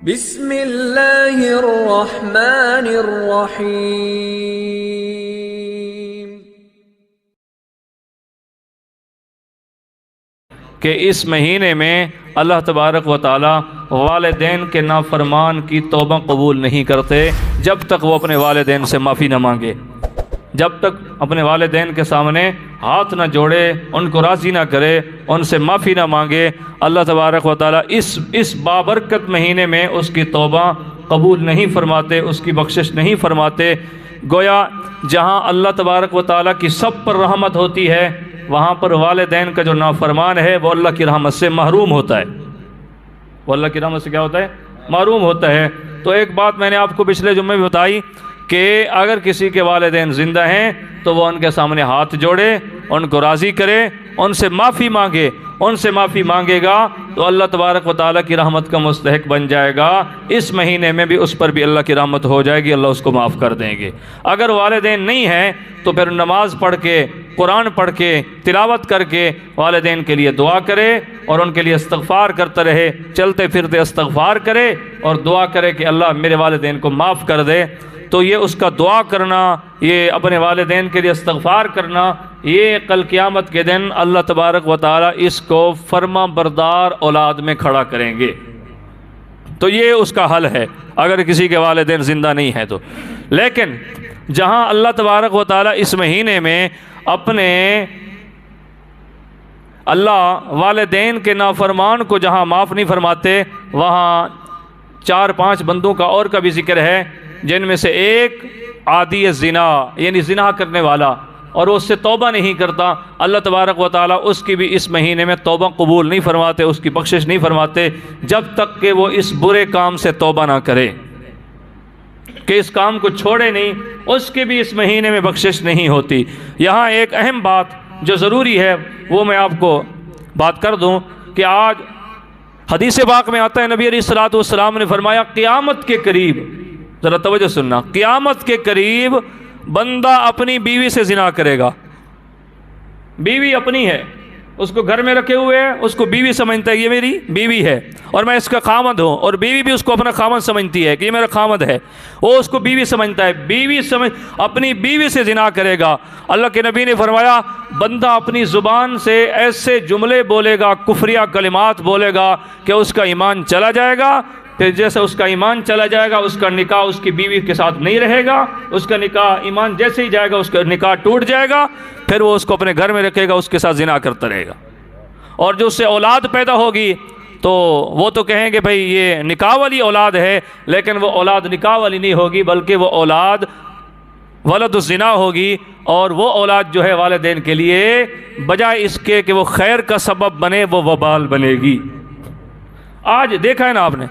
بسم اللہ الرحمن الرحیم۔ کہ اس مہینے میں اللہ تبارک و تعالی والدین کے نافرمان کی توبہ قبول نہیں کرتے جب تک وہ اپنے والدین سے معافی نہ مانگے، جب تک اپنے والدین کے سامنے ہاتھ نہ جوڑے، ان کو راضی نہ کرے، ان سے معافی نہ مانگے، اللہ تبارک و تعالی اس بابرکت مہینے میں اس کی توبہ قبول نہیں فرماتے، اس کی بخشش نہیں فرماتے۔ گویا جہاں اللہ تبارک و تعالی کی سب پر رحمت ہوتی ہے، وہاں پر والدین کا جو نافرمان ہے وہ اللہ کی رحمت سے محروم ہوتا ہے، وہ اللہ کی رحمت سے کیا ہوتا ہے؟ محروم ہوتا ہے۔ تو ایک بات میں نے آپ کو پچھلے جمعے میں بتائی کہ اگر کسی کے والدین زندہ ہیں تو وہ ان کے سامنے ہاتھ جوڑے، ان کو راضی کرے، ان سے معافی مانگے، ان سے معافی مانگے گا تو اللہ تبارک و تعالیٰ کی رحمت کا مستحق بن جائے گا۔ اس مہینے میں بھی اس پر بھی اللہ کی رحمت ہو جائے گی، اللہ اس کو معاف کر دیں گے۔ اگر والدین نہیں ہیں تو پھر نماز پڑھ کے، قرآن پڑھ کے، تلاوت کر کے والدین کے لیے دعا کرے اور ان کے لیے استغفار کرتا رہے، چلتے پھرتے استغفار کرے اور دعا کرے کہ اللہ میرے والدین کو معاف کر دے۔ تو یہ اس کا دعا کرنا، یہ اپنے والدین کے لیے استغفار کرنا، یہ کل قیامت کے دن اللہ تبارک و تعالی اس کو فرما بردار اولاد میں کھڑا کریں گے۔ تو یہ اس کا حل ہے اگر کسی کے والدین زندہ نہیں ہیں تو۔ لیکن جہاں اللہ تبارک و تعالی اس مہینے میں اپنے اللہ والدین کے نافرمان کو جہاں معاف نہیں فرماتے، وہاں 4-5 بندوں کا اور کا بھی ذکر ہے، جن میں سے ایک عادی زنا، یعنی زنا کرنے والا، اور وہ اس سے توبہ نہیں کرتا، اللہ تبارک و تعالیٰ اس کی بھی اس مہینے میں توبہ قبول نہیں فرماتے، اس کی بخشش نہیں فرماتے جب تک کہ وہ اس برے کام سے توبہ نہ کرے، کہ اس کام کو چھوڑے نہیں، اس کی بھی اس مہینے میں بخشش نہیں ہوتی۔ یہاں ایک اہم بات جو ضروری ہے وہ میں آپ کو بات کر دوں کہ آج حدیث پاک میں آتا ہے، نبی علیہ الصلوۃ والسلام نے فرمایا قیامت کے قریب، ذرا توجہ سننا، قیامت کے قریب بندہ اپنی بیوی سے زنا کرے گا۔ بیوی اپنی ہے، اس کو گھر میں رکھے ہوئے ہے، اس کو بیوی سمجھتا ہے یہ میری بیوی ہے اور میں اس کا خامد ہوں، اور بیوی بھی اس کو اپنا خامد سمجھتی ہے کہ یہ میرا خامد ہے، وہ اس کو بیوی سمجھتا ہے، اپنی بیوی سے زنا کرے گا۔ اللہ کے نبی نے فرمایا بندہ اپنی زبان سے ایسے جملے بولے گا، کفریہ کلمات بولے گا کہ اس کا ایمان چلا جائے گا۔ پھر جیسے اس کا ایمان چلا جائے گا، اس کا نکاح اس کی بیوی کے ساتھ نہیں رہے گا، اس کا نکاح، ایمان جیسے ہی جائے گا اس کا نکاح ٹوٹ جائے گا، پھر وہ اس کو اپنے گھر میں رکھے گا، اس کے ساتھ زنا کرتا رہے گا۔ اور جو اس سے اولاد پیدا ہوگی تو وہ تو کہیں گے بھئی یہ نکاح والی اولاد ہے، لیکن وہ اولاد نکاح والی نہیں ہوگی، بلکہ وہ اولاد ولد الزنا ہوگی، اور وہ اولاد جو ہے والدین کے لیے بجائے اس کے کہ وہ خیر کا سبب بنے، وہ وبال بنے گی۔ آج دیکھا ہے نا آپ نے،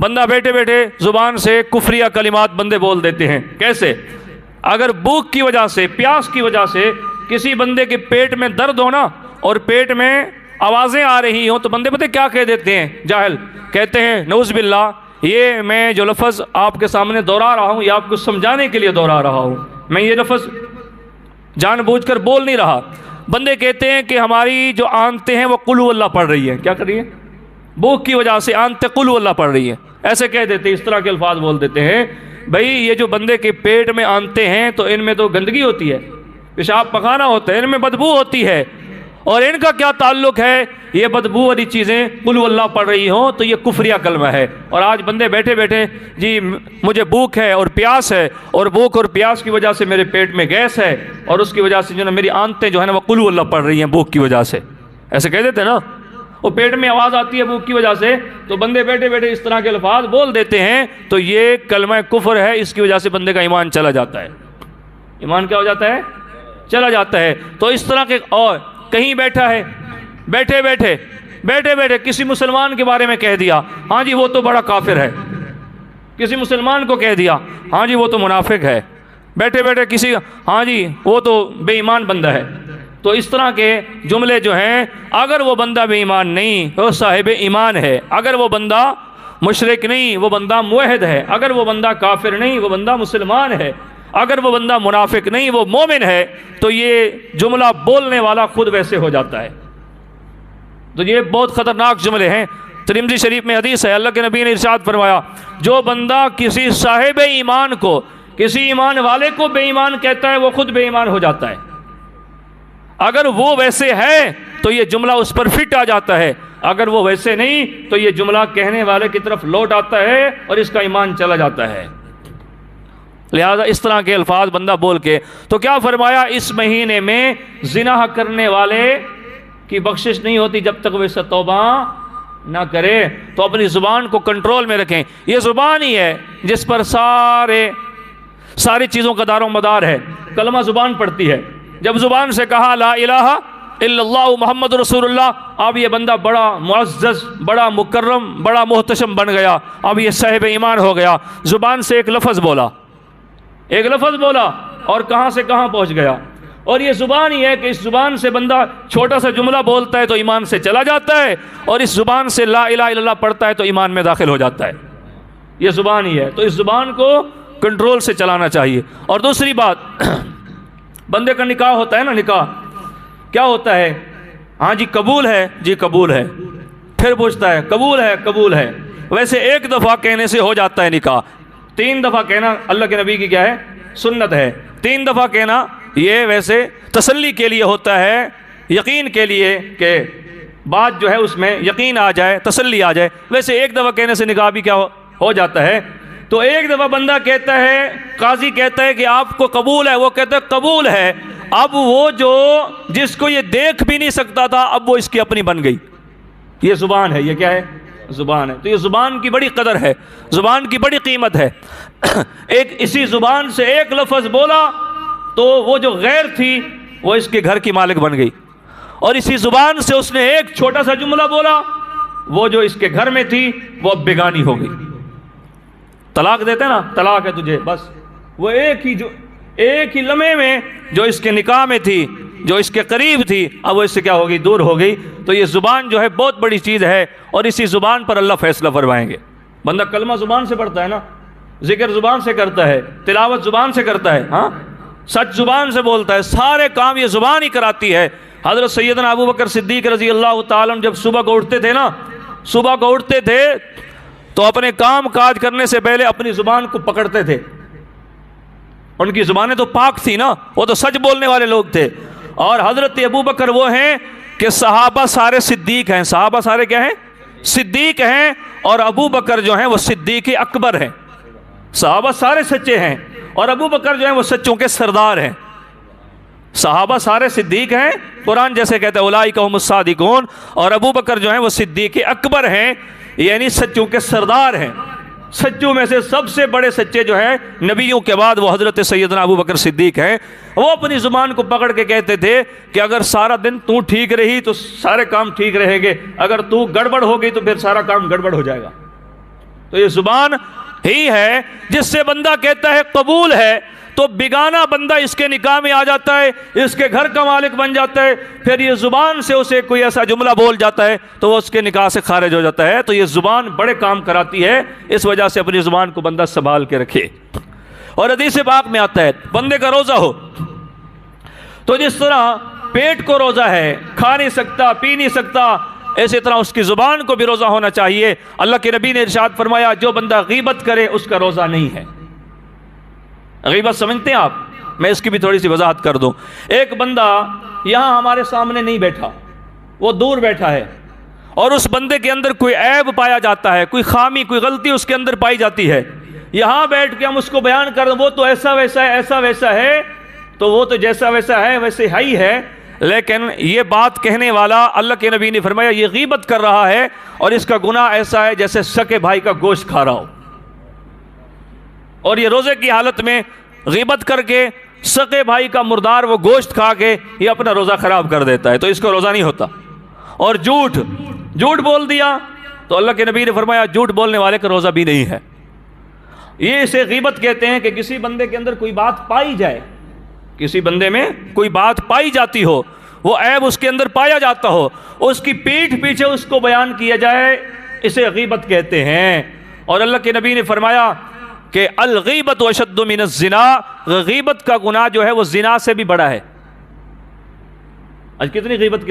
بندہ بیٹھے بیٹھے زبان سے کفریہ کلمات بندے بول دیتے ہیں۔ کیسے؟ اگر بھوک کی وجہ سے، پیاس کی وجہ سے کسی بندے کے پیٹ میں درد ہونا اور پیٹ میں آوازیں آ رہی ہوں تو بندے پتہ کیا کہہ دیتے ہیں؟ جاہل کہتے ہیں نعوذ باللہ، یہ میں جو لفظ آپ کے سامنے دوہرا رہا ہوں یہ آپ کو سمجھانے کے لیے دوہرا رہا ہوں، میں یہ لفظ جان بوجھ کر بول نہیں رہا۔ بندے کہتے ہیں کہ ہماری جو آنتیں ہیں وہ قل ہو اللہ پڑھ رہی ہیں، کیا کر رہی ہیں؟ بھوک کی وجہ سے آنتیں قل ہو اللہ پڑھ رہی ہیں، ایسے کہہ دیتے ہیں، اس طرح کے الفاظ بول دیتے ہیں۔ بھئی یہ جو بندے کے پیٹ میں آنتیں ہیں تو ان میں تو گندگی ہوتی ہے، پیشاب پخانہ ہوتا ہے، ان میں بدبو ہوتی ہے، اور ان کا کیا تعلق ہے؟ یہ بدبو والی چیزیں قل اللہ پڑھ رہی ہوں تو یہ کفریہ کلمہ ہے۔ اور آج بندے بیٹھے بیٹھے جی مجھے بھوک ہے اور پیاس ہے، اور بھوک اور پیاس کی وجہ سے میرے پیٹ میں گیس ہے، اور اس کی وجہ سے جو نا میری آنتیں جو ہے نا وہ قل اللہ پڑھ رہی ہیں بھوک کی وجہ سے، ایسے کہہ دیتے ہیں نا، وہ پیٹ میں آواز آتی ہے بھوک کی وجہ سے، تو بندے بیٹھے بیٹھے اس طرح کے الفاظ بول دیتے ہیں، تو یہ کلمہ کفر ہے، اس کی وجہ سے بندے کا ایمان چلا جاتا ہے۔ ایمان کیا ہو جاتا ہے؟ چلا جاتا ہے۔ تو اس طرح کے، اور کہیں بیٹھا ہے، بیٹھے بیٹھے کسی مسلمان کے بارے میں کہہ دیا ہاں جی وہ تو بڑا کافر ہے، کسی مسلمان کو کہہ دیا ہاں جی وہ تو منافق ہے، بیٹھے بیٹھے کسی ہاں جی وہ تو بے ایمان بندہ ہے۔ تو اس طرح کے جملے جو ہیں، اگر وہ بندہ بے ایمان نہیں، وہ صاحب ایمان ہے، اگر وہ بندہ مشرک نہیں، وہ بندہ موحد ہے، اگر وہ بندہ کافر نہیں، وہ بندہ مسلمان ہے، اگر وہ بندہ منافق نہیں، وہ مومن ہے، تو یہ جملہ بولنے والا خود ویسے ہو جاتا ہے۔ تو یہ بہت خطرناک جملے ہیں۔ ترمذی شریف میں حدیث ہے، اللہ کے نبی نے ارشاد فرمایا جو بندہ کسی صاحب ایمان کو، کسی ایمان والے کو بے ایمان کہتا ہے وہ خود بے ایمان ہو جاتا ہے۔ اگر وہ ویسے ہے تو یہ جملہ اس پر فٹ آ جاتا ہے، اگر وہ ویسے نہیں تو یہ جملہ کہنے والے کی طرف لوٹ آتا ہے اور اس کا ایمان چلا جاتا ہے۔ لہذا اس طرح کے الفاظ بندہ بول کے، تو کیا فرمایا اس مہینے میں زنا کرنے والے کی بخشش نہیں ہوتی جب تک وہ اس سے توبہ نہ کرے۔ تو اپنی زبان کو کنٹرول میں رکھیں، یہ زبان ہی ہے جس پر ساری چیزوں کا دار و مدار ہے۔ کلمہ زبان پڑتی ہے، جب زبان سے کہا لا الہ الا اللہ محمد رسول اللہ، اب یہ بندہ بڑا معزز، بڑا مکرم، بڑا محتشم بن گیا، اب یہ صاحب ایمان ہو گیا۔ زبان سے ایک لفظ بولا اور کہاں سے کہاں پہنچ گیا۔ اور یہ زبان ہی ہے کہ اس زبان سے بندہ چھوٹا سا جملہ بولتا ہے تو ایمان سے چلا جاتا ہے، اور اس زبان سے لا الہ الا اللہ پڑھتا ہے تو ایمان میں داخل ہو جاتا ہے۔ یہ زبان ہی ہے، تو اس زبان کو کنٹرول سے چلانا چاہیے۔ اور دوسری بات، بندے کا نکاح ہوتا ہے نا، نکاح کیا ہوتا ہے؟ ہاں جی قبول ہے، جی قبول ہے، پھر پوچھتا ہے قبول ہے، قبول ہے۔ ویسے ایک دفعہ کہنے سے ہو جاتا ہے نکاح، 3 دفعہ کہنا اللہ کے نبی کی کیا ہے؟ سنت ہے۔ 3 دفعہ کہنا یہ ویسے تسلی کے لیے ہوتا ہے، یقین کے لیے کہ بات جو ہے اس میں یقین آ جائے، تسلی آ جائے۔ ویسے ایک دفعہ کہنے سے نکاح بھی کیا ہو جاتا ہے۔ تو ایک دفعہ بندہ کہتا ہے، قاضی کہتا ہے کہ آپ کو قبول ہے، وہ کہتا ہے قبول ہے۔ اب وہ جو جس کو یہ دیکھ بھی نہیں سکتا تھا اب وہ اس کی اپنی بن گئی۔ یہ زبان ہے، یہ کیا ہے؟ زبان ہے۔ تو یہ زبان کی بڑی قدر ہے، زبان کی بڑی قیمت ہے۔ ایک اسی زبان سے ایک لفظ بولا تو وہ جو غیر تھی وہ اس کے گھر کی مالک بن گئی، اور اسی زبان سے اس نے ایک چھوٹا سا جملہ بولا، وہ جو اس کے گھر میں تھی وہ اب بیگانی ہو گئی۔ طلاق دیتے نا، طلاق ہے تجھے، بس وہ ایک ہی لمحے میں جو اس کے نکاح میں تھی، جو اس کے قریب تھی، اب وہ اس سے کیا ہوگی؟ دور ہو گئی۔ تو یہ زبان جو ہے بہت بڑی چیز ہے، اور اسی زبان پر اللہ فیصلہ فرمائیں گے۔ بندہ کلمہ زبان سے پڑھتا ہے نا، ذکر زبان سے کرتا ہے، تلاوت زبان سے کرتا ہے، ہاں سچ زبان سے بولتا ہے، سارے کام یہ زبان ہی کراتی ہے۔ حضرت سیدنا ابو بکر صدیق رضی اللہ تعالیٰ عنہ جب صبح کو اٹھتے تھے تو اپنے کام کاج کرنے سے پہلے اپنی زبان کو پکڑتے تھے۔ ان کی زبانیں تو پاک تھی نا، وہ تو سچ بولنے والے لوگ تھے۔ اور حضرت ابو بکر وہ ہیں کہ صحابہ سارے صدیق ہیں، صحابہ سارے کیا ہیں؟ صدیق ہیں، اور ابو بکر جو ہیں وہ صدیق اکبر ہیں۔ صحابہ سارے سچے ہیں اور ابو بکر جو ہیں وہ سچوں کے سردار ہیں۔ صحابہ سارے صدیق ہیں، قرآن جیسے کہتے ہیں اولئک هم الصادقون، اور ابو بکر جو ہیں وہ صدیق اکبر ہیں، یعنی سچوں کے سردار ہیں۔ سچوں میں سے سب سے بڑے سچے جو ہیں نبیوں کے بعد وہ حضرت سیدنا ابو بکر صدیق ہیں۔ وہ اپنی زبان کو پکڑ کے کہتے تھے کہ اگر سارا دن تو ٹھیک رہی تو سارے کام ٹھیک رہیں گے، اگر تو گڑبڑ ہو گئی تو پھر سارا کام گڑبڑ ہو جائے گا۔ تو یہ زبان ہی ہے جس سے بندہ کہتا ہے قبول ہے، تو بیگانہ بندہ اس کے نکاح میں آ جاتا ہے، اس کے گھر کا مالک بن جاتا ہے۔ پھر یہ زبان سے اسے کوئی ایسا جملہ بول جاتا ہے تو وہ اس کے نکاح سے خارج ہو جاتا ہے۔ تو یہ زبان بڑے کام کراتی ہے، اس وجہ سے اپنی زبان کو بندہ سنبھال کے رکھے۔ اور حدیث پاک میں آتا ہے بندے کا روزہ ہو تو جس طرح پیٹ کو روزہ ہے، کھا نہیں سکتا، پی نہیں سکتا، اسی طرح اس کی زبان کو بھی روزہ ہونا چاہیے۔ اللہ کے نبی نے ارشاد فرمایا جو بندہ غیبت کرے اس کا روزہ نہیں ہے۔ غیبت سمجھتے ہیں آپ؟ میں اس کی بھی تھوڑی سی وضاحت کر دوں۔ ایک بندہ یہاں ہمارے سامنے نہیں بیٹھا، وہ دور بیٹھا ہے، اور اس بندے کے اندر کوئی عیب پایا جاتا ہے، کوئی خامی، کوئی غلطی اس کے اندر پائی جاتی ہے۔ یہاں بیٹھ کے ہم اس کو بیان کر دیں وہ تو ایسا ویسا ہے، ایسا ویسا ہے، تو وہ تو جیسا ویسا ہے ویسے ہی ہے، لیکن یہ بات کہنے والا اللہ کے نبی نے فرمایا یہ غیبت کر رہا ہے، اور اس کا گناہ ایسا ہے جیسے سکے بھائی کا گوشت کھا رہا ہو۔ اور یہ روزے کی حالت میں غیبت کر کے سکے بھائی کا مردار وہ گوشت کھا کے یہ اپنا روزہ خراب کر دیتا ہے، تو اس کو روزہ نہیں ہوتا۔ اور جھوٹ بول دیا تو اللہ کے نبی نے فرمایا جھوٹ بولنے والے کا روزہ بھی نہیں ہے۔ یہ اسے غیبت کہتے ہیں کہ کسی بندے کے اندر کوئی بات پائی جائے، کسی بندے میں کوئی بات پائی جاتی ہو، وہ عیب اس کے اندر پایا جاتا ہو، اس کی پیٹھ پیچھے اس کو بیان کیا جائے، اسے غیبت کہتے ہیں۔ اور اللہ کے نبی نے فرمایا کہ الغیبت اشد من الزنا، غیبت کا گناہ جو ہے وہ زنا سے بھی بڑا ہے۔ آج کتنی غیبت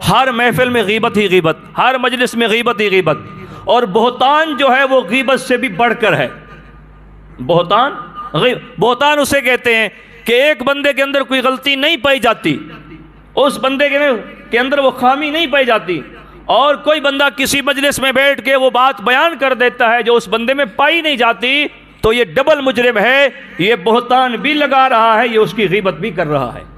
ہر محفل میں غیبت ہی غیبت، ہر مجلس میں غیبت ہی غیبت، اور بہتان جو ہے وہ غیبت سے بھی بڑھ کر ہے۔ بہتان اسے کہتے ہیں کہ ایک بندے کے اندر کوئی غلطی نہیں پائی جاتی، اس بندے کے اندر وہ خامی نہیں پائی جاتی، اور کوئی بندہ کسی مجلس میں بیٹھ کے وہ بات بیان کر دیتا ہے جو اس بندے میں پائی نہیں جاتی، تو یہ ڈبل مجرم ہے، یہ بہتان بھی لگا رہا ہے، یہ اس کی غیبت بھی کر رہا ہے۔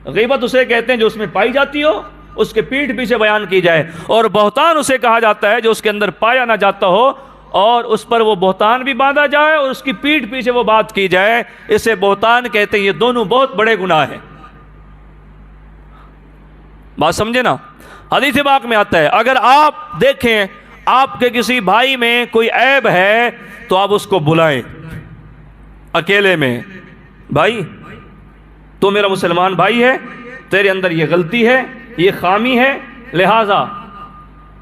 غیبت اسے کہتے ہیں جو اس میں پائی جاتی ہو، اس کے پیٹھ پیچھے بیان کی جائے، اور بہتان اسے کہا جاتا ہے جو اس کے اندر پایا نہ جاتا ہو اور اس پر وہ بہتان بھی باندھا جائے اور اس کی پیٹھ پیچھے وہ بات کی جائے، اسے بہتان کہتے ہیں۔ یہ دونوں بہت بڑے گناہ ہیں۔ بات سمجھے نا؟ حدیث پاک میں آتا ہے اگر آپ دیکھیں آپ کے کسی بھائی میں کوئی عیب ہے تو آپ اس کو بلائیں اکیلے میں، بھائی تو میرا مسلمان بھائی ہے، تیرے اندر یہ غلطی ہے، یہ خامی ہے، لہٰذا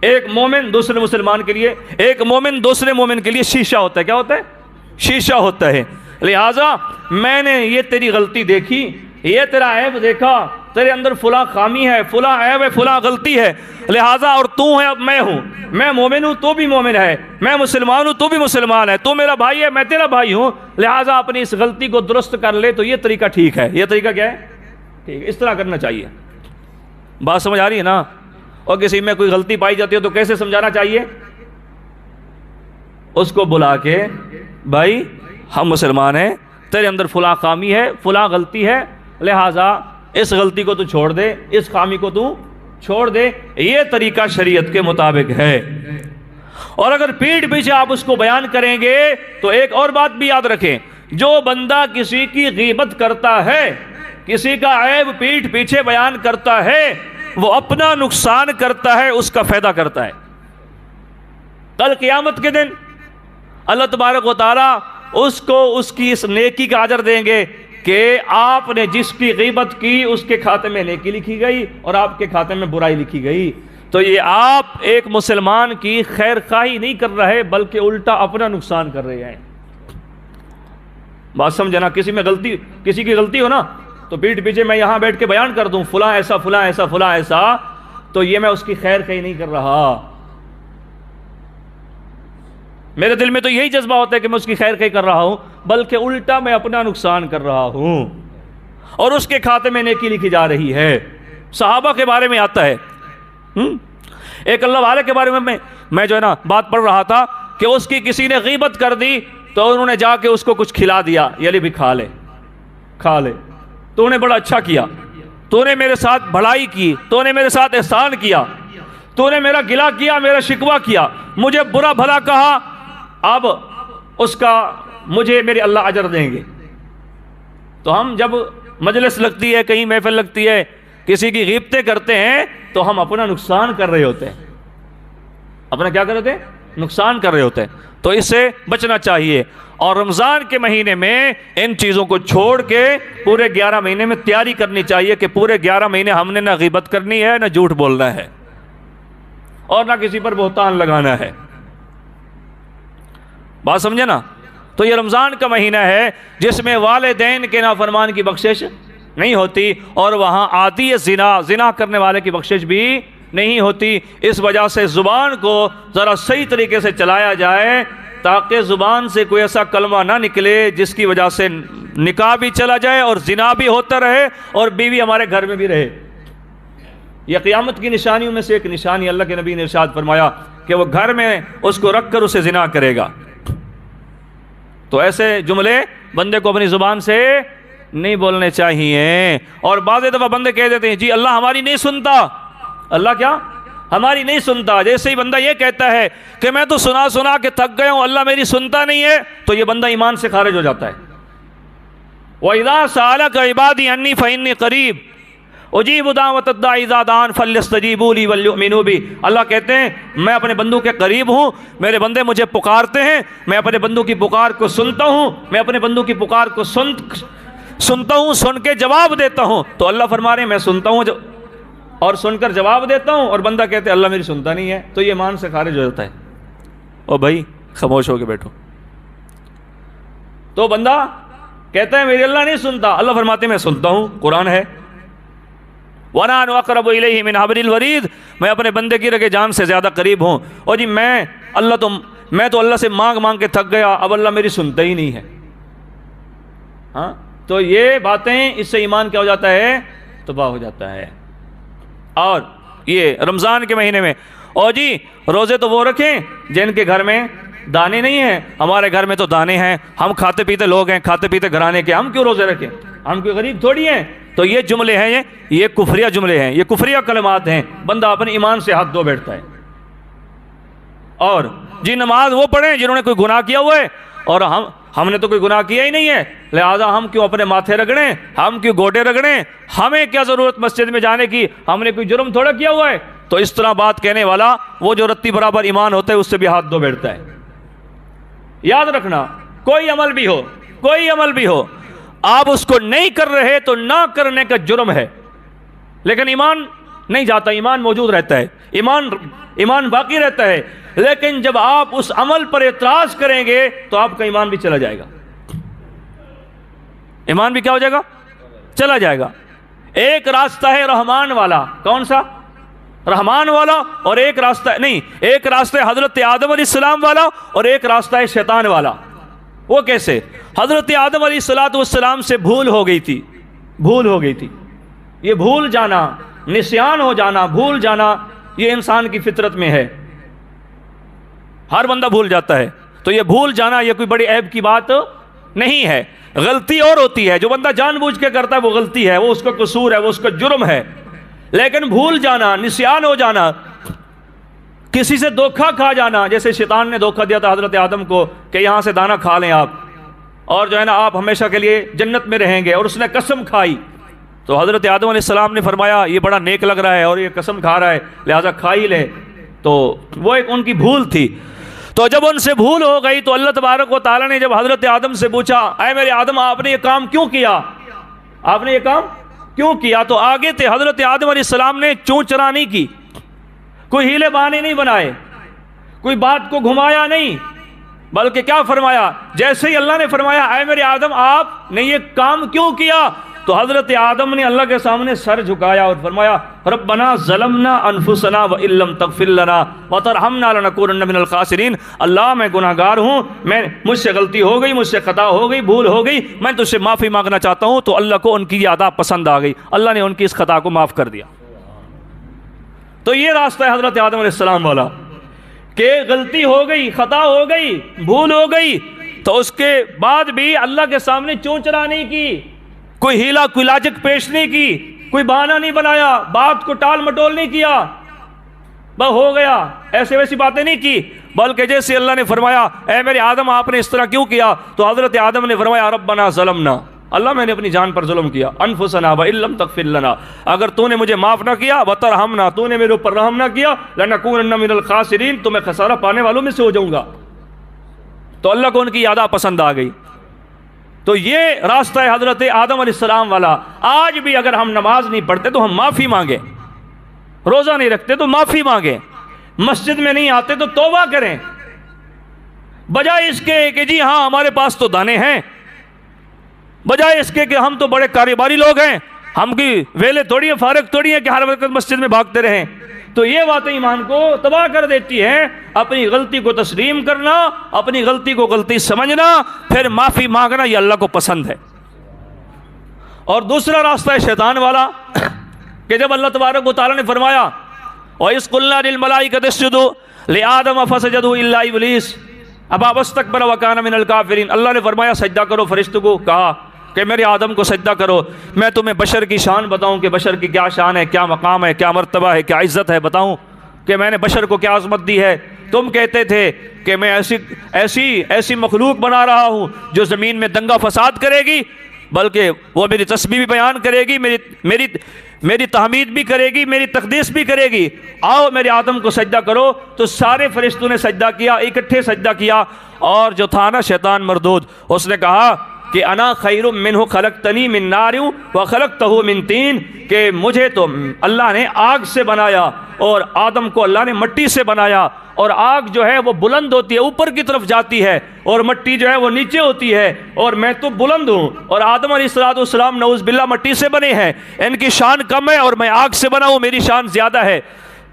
ایک مومن دوسرے مسلمان کے لیے، ایک مومن دوسرے مومن کے لیے شیشہ ہوتا ہے۔ کیا ہوتا ہے؟ شیشہ ہوتا ہے۔ لہٰذا میں نے یہ تیری غلطی دیکھی، یہ تیرا عیب دیکھا، تیرے اندر فلاں خامی ہے، فلاں عیب ہے، فلاں غلطی ہے، لہٰذا اور تو ہے، اب میں ہوں، میں مومن ہوں تو بھی مومن ہے، میں مسلمان ہوں تو بھی مسلمان ہے، تو میرا بھائی ہے میں تیرا بھائی ہوں، لہٰذا اپنی اس غلطی کو درست کر لے۔ تو یہ طریقہ ٹھیک ہے۔ یہ طریقہ کیا ہے؟ ٹھیک ہے، اس طرح کرنا چاہیے۔ بات سمجھ آ رہی ہے نا؟ اور کسی میں کوئی غلطی پائی جاتی ہے تو کیسے سمجھانا چاہیے؟ اس کو بلا کے، بھائی ہم مسلمان ہیں، تیرے اندر فلاں خامی ہے، فلاں غلطی ہے، لہٰذا اس غلطی کو تو چھوڑ دے، اس خامی کو تو چھوڑ دے۔ یہ طریقہ شریعت کے مطابق ہے۔ اور اگر پیٹھ پیچھے آپ اس کو بیان کریں گے تو ایک اور بات بھی یاد رکھیں، جو بندہ کسی کی غیبت کرتا ہے، کسی کا عیب پیٹھ پیچھے بیان کرتا ہے، وہ اپنا نقصان کرتا ہے، اس کا فائدہ کرتا ہے۔ کل قیامت کے دن اللہ تبارک و تعالیٰ اس کو اس کی اس نیکی کا اجر دیں گے کہ آپ نے جس کی غیبت کی اس کے کھاتے میں نیکی لکھی گئی اور آپ کے کھاتے میں برائی لکھی گئی۔ تو یہ آپ ایک مسلمان کی خیر خواہی نہیں کر رہے بلکہ الٹا اپنا نقصان کر رہے ہیں۔ بات سمجھنا؟ کسی میں غلطی، کسی کی غلطی ہو نا تو پیٹھ پیچھے میں یہاں بیٹھ کے بیان کر دوں فلاں ایسا فلاں ایسا فلاں ایسا، تو یہ میں اس کی خیر خواہی نہیں کر رہا۔ میرے دل میں تو یہی جذبہ ہوتا ہے کہ میں اس کی خیر خواہی کر رہا ہوں، بلکہ الٹا میں اپنا نقصان کر رہا ہوں اور اس کے کھاتے میں نیکی لکھی جا رہی ہے۔ صحابہ کے بارے میں آتا ہے، ایک اللہ والے کے بارے میں جو ہے نا بات پڑھ رہا تھا کہ اس کی کسی نے غیبت کر دی تو انہوں نے جا کے اس کو کچھ کھلا دیا، یہ بھی کھا لے کھا لے، تو نے بڑا اچھا کیا، تو نے میرے ساتھ بھلائی کی، تو نے میرے ساتھ احسان کیا، تو نے میرا گلہ کیا، میرا شکوہ کیا، مجھے برا بھلا کہا، اب اس کا مجھے میرے اللہ اجر دیں گے۔ تو ہم جب مجلس لگتی ہے، کہیں محفل لگتی ہے، کسی کی غیبتیں کرتے ہیں تو ہم اپنا نقصان کر رہے ہوتے ہیں، اپنا کیا کر رہے ہوتے ہیں؟ نقصان کر رہے ہوتے ہیں۔ تو اس سے بچنا چاہیے، اور رمضان کے مہینے میں ان چیزوں کو چھوڑ کے پورے 11 مہینے میں تیاری کرنی چاہیے کہ پورے 11 مہینے ہم نے نہ غیبت کرنی ہے، نہ جھوٹ بولنا ہے، اور نہ کسی پر بہتان لگانا ہے۔ بات سمجھے نا؟ تو یہ رمضان کا مہینہ ہے جس میں والدین کے نافرمان کی بخشش نہیں ہوتی، اور وہاں عادی زنا کرنے والے کی بخشش بھی نہیں ہوتی۔ اس وجہ سے زبان کو ذرا صحیح طریقے سے چلایا جائے تاکہ زبان سے کوئی ایسا کلمہ نہ نکلے جس کی وجہ سے نکاح بھی چلا جائے اور زنا بھی ہوتا رہے اور بیوی ہمارے گھر میں بھی رہے۔ یہ قیامت کی نشانیوں میں سے ایک نشانی، اللہ کے نبی نے ارشاد فرمایا کہ وہ گھر میں اس کو رکھ کر اسے زنا کرے گا۔ تو ایسے جملے بندے کو اپنی زبان سے نہیں بولنے چاہیے۔ اور بعض دفعہ بندے کہہ دیتے ہیں جی اللہ ہماری نہیں سنتا، اللہ کیا ہماری نہیں سنتا۔ جیسے ہی بندہ یہ کہتا ہے کہ میں تو سنا سنا کے تھک گیا ہوں، اللہ میری سنتا نہیں ہے، تو یہ بندہ ایمان سے خارج ہو جاتا ہے۔ وَإِذَا سَأَلَكَ عِبَادِي عَنِّي فَإِنِّي قَرِيبٌ اجیب دعوت الداعی اذا دعان فلیستجیبوا لی وليؤمنوا بی۔ اللہ کہتے ہیں میں اپنے بندوں کے قریب ہوں، میرے بندے مجھے پکارتے ہیں، میں اپنے بندوں کی پکار کو سنتا ہوں، میں اپنے بندوں کی پکار کو سنتا ہوں، سن کے جواب دیتا ہوں۔ تو اللہ فرما رہے ہیں میں سنتا ہوں اور سن کر جواب دیتا ہوں، اور بندہ کہتے ہیں اللہ میری سنتا نہیں ہے، تو یہ ایمان سے خارج ہو جاتا ہے۔ او بھائی خاموش ہو کے بیٹھو۔ تو بندہ کہتا ہے میری اللہ نہیں سنتا، اللہ فرماتے ہیں میں سنتا ہوں، قرآن ہے۔ وَنَحْنُ أَقْرَبُ إِلَيْهِ مِنْ حَبْلِ الْوَرِيدِ، میں اپنے بندے کی رگے جان سے زیادہ قریب ہوں. اور جی میں تو اللہ سے مانگ مانگ کے تھک گیا، اب اللہ میری سنتا ہی نہیں ہے. ہاں تو یہ باتیں، اس سے ایمان کیا ہو جاتا ہے؟ تباہ ہو جاتا ہے. اور یہ رمضان کے مہینے میں اور جی روزے تو وہ رکھیں جن کے گھر میں دانے نہیں ہیں. ہمارے گھر میں تو دانے ہیں، ہم کھاتے پیتے لوگ ہیں، کھاتے پیتے گھرانے کے، ہم کیوں روزے رکھیں؟ ہم کوئی غریب تھوڑی ہیں. تو یہ جملے ہیں، یہ کفریہ جملے ہیں، یہ کفریہ کلمات ہیں. بندہ اپنے ایمان سے ہاتھ دھو بیٹھتا ہے. اور جی نماز وہ پڑھیں جنہوں نے کوئی گناہ کیا ہوا ہے، اور ہم نے تو کوئی گناہ کیا ہی نہیں ہے، لہذا ہم کیوں اپنے ماتھے رگڑیں، ہم کیوں گوٹے رگڑیں، ہمیں کیا ضرورت مسجد میں جانے کی، ہم نے کوئی جرم تھوڑا کیا ہوا ہے. تو اس طرح بات کہنے والا وہ جو رتی برابر ایمان ہوتا ہے اس سے بھی ہاتھ دھو بیٹھتا ہے. یاد رکھنا، کوئی عمل بھی ہو آپ اس کو نہیں کر رہے تو نہ کرنے کا جرم ہے، لیکن ایمان نہیں جاتا، ایمان موجود رہتا ہے، ایمان باقی رہتا ہے. لیکن جب آپ اس عمل پر اعتراض کریں گے تو آپ کا ایمان بھی چلا جائے گا. ایمان بھی کیا ہو جائے گا؟ چلا جائے گا. ایک راستہ ہے رحمان والا. کون سا؟ رحمان والا. اور ایک راستہ ہے حضرت آدم علیہ السلام والا، اور ایک راستہ ہے شیطان والا. وہ کیسے؟ حضرت آدم علیہ السلام سے بھول ہو گئی تھی. یہ بھول جانا، نسیان ہو جانا، بھول جانا، یہ انسان کی فطرت میں ہے. ہر بندہ بھول جاتا ہے. تو یہ بھول جانا یہ کوئی بڑی عیب کی بات نہیں ہے. غلطی اور ہوتی ہے، جو بندہ جان بوجھ کے کرتا ہے وہ غلطی ہے، وہ اس کا قصور ہے، وہ اس کا جرم ہے. لیکن بھول جانا، نسیان ہو جانا، کسی سے دھوکہ کھا جانا، جیسے شیطان نے دھوکہ دیا تھا حضرت آدم کو کہ یہاں سے دانہ کھا لیں آپ، اور جو ہے نا آپ ہمیشہ کے لیے جنت میں رہیں گے، اور اس نے قسم کھائی. تو حضرت آدم علیہ السلام نے فرمایا یہ بڑا نیک لگ رہا ہے اور یہ قسم کھا رہا ہے، لہٰذا کھا ہی لے. تو وہ ایک ان کی بھول تھی. تو جب ان سے بھول ہو گئی تو اللہ تبارک و تعالیٰ نے جب حضرت آدم سے پوچھا اے میرے آدم آپ نے یہ کام کیوں کیا، تو آگے تھے حضرت آدم علیہ السلام نے چون چرا نہیں کی، کوئی ہیلے بہانے نہیں بنائے، کوئی بات کو گھمایا نہیں، بلکہ کیا فرمایا؟ جیسے ہی اللہ نے فرمایا اے میرے آدم آپ نے یہ کام کیوں کیا، تو حضرت آدم نے اللہ کے سامنے سر جھکایا اور فرمایا ربنا ظلمنا انفسنا وان لم تغفر لنا وترحمنا لنکونن من الخاسرین. اللہ میں گناہ گار ہوں، مجھ سے غلطی ہو گئی، مجھ سے خطا ہو گئی، بھول ہو گئی، میں تجھ سے معافی مانگنا چاہتا ہوں. تو اللہ کو ان کی یہ ادا پسند آ گئی، اللہ نے ان کی اس خطا کو معاف کر دیا. تو یہ راستہ ہے حضرت آدم علیہ السلام والا کہ غلطی ہو گئی، خطا ہو گئی، بھول ہو گئی، تو اس کے بعد بھی اللہ کے سامنے چونچرا نہیں کی، کوئی ہیلا کوئی لاجک پیش نہیں کی، کوئی بہانہ نہیں بنایا، بات کو ٹال مٹول نہیں کیا، بس ہو گیا، ایسے ویسی باتیں نہیں کی، بلکہ جیسے اللہ نے فرمایا اے میرے آدم آپ نے اس طرح کیوں کیا، تو حضرت آدم نے فرمایا ربنا ظلمنا، اللہ میں نے اپنی جان پر ظلم کیا، انفسنا وان لم تغفر لنا، اگر تو نے مجھے معاف نہ کیا، وترحمنا تو نے میرے اوپر رحم نہ کیا، لنکونن من الخاسرین تو میں خسارہ پانے والوں میں سے ہو جاؤں گا. تو اللہ کو ان کی ادا پسند آ گئی. تو یہ راستہ ہے حضرت آدم علیہ السلام والا. آج بھی اگر ہم نماز نہیں پڑھتے تو ہم معافی مانگیں، روزہ نہیں رکھتے تو معافی مانگیں، مسجد میں نہیں آتے تو توبہ کریں، بجائے اس کے کہ جی ہاں ہمارے پاس تو دانے ہیں، بجائے اس کے کہ ہم تو بڑے کاروباری لوگ ہیں، ہم کی ویلے تھوڑی ہیں، فارغ تھوڑی ہیں کہ ہر وقت مسجد میں بھاگتے رہیں. تو یہ باتیں ایمان کو تباہ کر دیتی ہیں. اپنی غلطی کو تسلیم کرنا، اپنی غلطی کو غلطی سمجھنا، پھر معافی مانگنا، یہ اللہ کو پسند ہے. اور دوسرا راستہ ہے شیطان والا کہ جب اللہ تبارک و تعالیٰ نے فرمایا وَإِذْ قُلْنَا لِلْمَلَائِكَةِ اسْجُدُوا لِآدَمَ فَسَجَدُوا إِلَّا إِبْلِيسَ أَبَىٰ وَاسْتَكْبَرَ وَكَانَ مِنَ الْكَافِرِينَ. اللہ نے فرمایا سجدہ کرو، فرشتوں کو کہا کہ میرے آدم کو سجدہ کرو. میں تمہیں بشر کی شان بتاؤں کہ بشر کی کیا شان ہے، کیا مقام ہے، کیا مرتبہ ہے، کیا عزت ہے، بتاؤں کہ میں نے بشر کو کیا عظمت دی ہے. تم کہتے تھے کہ میں ایسی مخلوق بنا رہا ہوں جو زمین میں دنگا فساد کرے گی، بلکہ وہ میری تسبیح بھی بیان کرے گی، میری تحمید بھی کرے گی، میری تقدیس بھی کرے گی. آؤ میرے آدم کو سجدہ کرو. تو سارے فرشتوں نے سجدہ کیا، اکٹھے سجدہ کیا. اور جو تھا نا شیطان مردود، اس نے کہا کہ انا خیر منہ خلقتنی من نار و خلقتہ من طین، کہ مجھے تو اللہ نے آگ سے بنایا اور آدم کو اللہ نے مٹی سے بنایا، اور آگ جو ہے وہ بلند ہوتی ہے، اوپر کی طرف جاتی ہے، اور مٹی جو ہے وہ نیچے ہوتی ہے، اور میں تو بلند ہوں، اور آدم علیہ السلام نعوذ باللہ مٹی سے بنے ہیں، ان کی شان کم ہے اور میں آگ سے بنا ہوں، میری شان زیادہ ہے۔